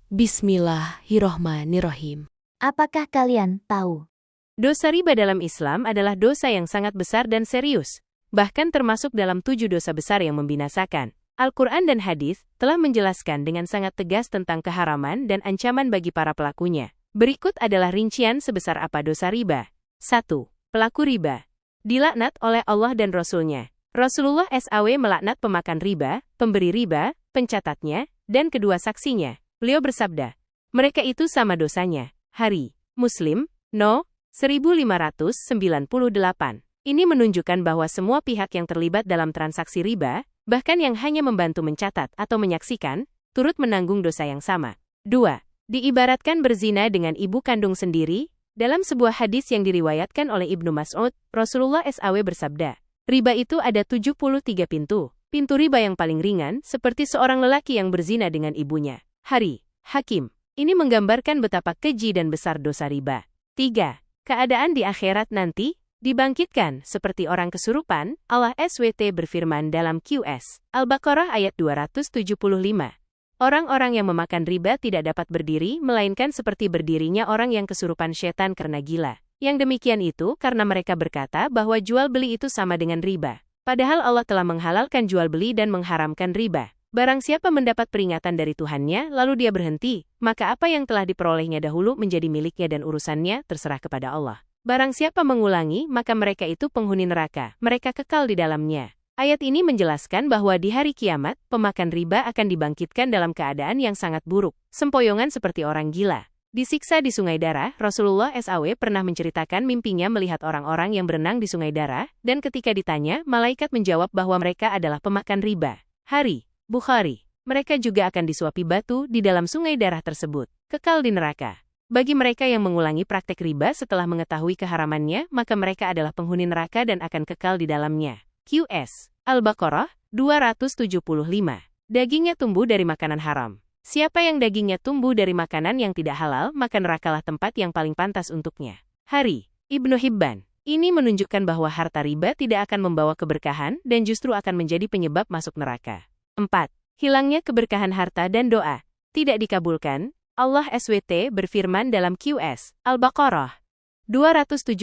Bismillahirrohmanirrohim. Apakah kalian tahu? Dosa riba dalam Islam adalah dosa yang sangat besar dan serius, bahkan termasuk dalam 7 dosa besar yang membinasakan. Al-Quran dan hadis telah menjelaskan dengan sangat tegas tentang keharaman dan ancaman bagi para pelakunya. Berikut adalah rincian sebesar apa dosa riba. 1. Pelaku riba dilaknat oleh Allah dan Rasul-Nya. Rasulullah SAW melaknat pemakan riba, pemberi riba, pencatatnya, dan kedua saksinya. Beliau bersabda, mereka itu sama dosanya. Hari Muslim, No. 1598. Ini menunjukkan bahwa semua pihak yang terlibat dalam transaksi riba, bahkan yang hanya membantu mencatat atau menyaksikan, turut menanggung dosa yang sama. 2. Diibaratkan berzina dengan ibu kandung sendiri. Dalam sebuah hadis yang diriwayatkan oleh Ibnu Mas'ud, Rasulullah SAW bersabda, riba itu ada 73 pintu. Pintu riba yang paling ringan, seperti seorang lelaki yang berzina dengan ibunya. Hari Hakim. Ini menggambarkan betapa keji dan besar dosa riba. 3. Keadaan di akhirat nanti, dibangkitkan seperti orang kesurupan. Allah SWT berfirman dalam QS Al-Baqarah ayat 275. Orang-orang yang memakan riba tidak dapat berdiri, melainkan seperti berdirinya orang yang kesurupan setan karena gila. Yang demikian itu karena mereka berkata bahwa jual beli itu sama dengan riba. Padahal Allah telah menghalalkan jual beli dan mengharamkan riba. Barang siapa mendapat peringatan dari Tuhannya, lalu dia berhenti, maka apa yang telah diperolehnya dahulu menjadi miliknya dan urusannya terserah kepada Allah. Barang siapa mengulangi, maka mereka itu penghuni neraka, mereka kekal di dalamnya. Ayat ini menjelaskan bahwa di hari kiamat, pemakan riba akan dibangkitkan dalam keadaan yang sangat buruk, sempoyongan seperti orang gila. Disiksa di sungai darah, Rasulullah SAW pernah menceritakan mimpinya melihat orang-orang yang berenang di sungai darah, dan ketika ditanya, malaikat menjawab bahwa mereka adalah pemakan riba. Hari Bukhari. Mereka juga akan disuapi batu di dalam sungai darah tersebut, kekal di neraka. Bagi mereka yang mengulangi praktek riba setelah mengetahui keharamannya, maka mereka adalah penghuni neraka dan akan kekal di dalamnya. QS Al-Baqarah 275. Dagingnya tumbuh dari makanan haram. Siapa yang dagingnya tumbuh dari makanan yang tidak halal, maka nerakalah tempat yang paling pantas untuknya. Hari Ibnu Hibban. Ini menunjukkan bahwa harta riba tidak akan membawa keberkahan dan justru akan menjadi penyebab masuk neraka. 4. Hilangnya keberkahan harta dan doa tidak dikabulkan. Allah SWT berfirman dalam QS Al-Baqarah 276,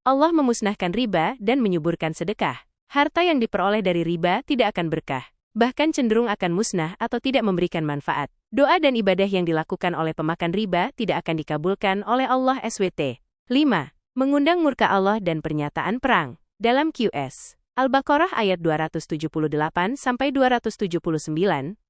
Allah memusnahkan riba dan menyuburkan sedekah. Harta yang diperoleh dari riba tidak akan berkah, bahkan cenderung akan musnah atau tidak memberikan manfaat. Doa dan ibadah yang dilakukan oleh pemakan riba tidak akan dikabulkan oleh Allah SWT. 5. Mengundang murka Allah dan pernyataan perang. Dalam QS Al-Baqarah ayat 278-279,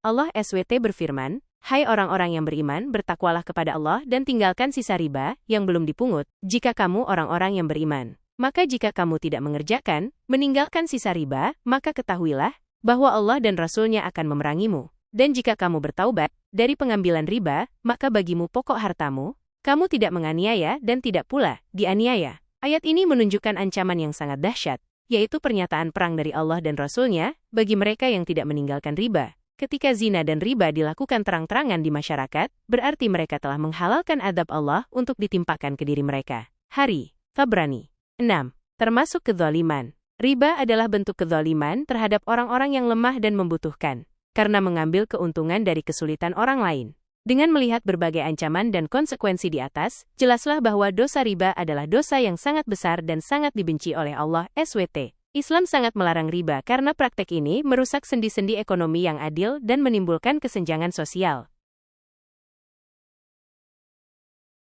Allah SWT berfirman, hai orang-orang yang beriman, bertakwalah kepada Allah dan tinggalkan sisa riba yang belum dipungut, jika kamu orang-orang yang beriman. Maka jika kamu tidak mengerjakan, meninggalkan sisa riba, maka ketahuilah bahwa Allah dan Rasul-Nya akan memerangimu. Dan jika kamu bertaubat dari pengambilan riba, maka bagimu pokok hartamu, kamu tidak menganiaya dan tidak pula dianiaya. Ayat ini menunjukkan ancaman yang sangat dahsyat, yaitu pernyataan perang dari Allah dan Rasul-Nya bagi mereka yang tidak meninggalkan riba. Ketika zina dan riba dilakukan terang-terangan di masyarakat, berarti mereka telah menghalalkan adab Allah untuk ditimpakan ke diri mereka. Hari Tabrani 6. Termasuk kezaliman. Riba adalah bentuk kezaliman terhadap orang-orang yang lemah dan membutuhkan, karena mengambil keuntungan dari kesulitan orang lain. Dengan melihat berbagai ancaman dan konsekuensi di atas, jelaslah bahwa dosa riba adalah dosa yang sangat besar dan sangat dibenci oleh Allah SWT. Islam sangat melarang riba karena praktek ini merusak sendi-sendi ekonomi yang adil dan menimbulkan kesenjangan sosial.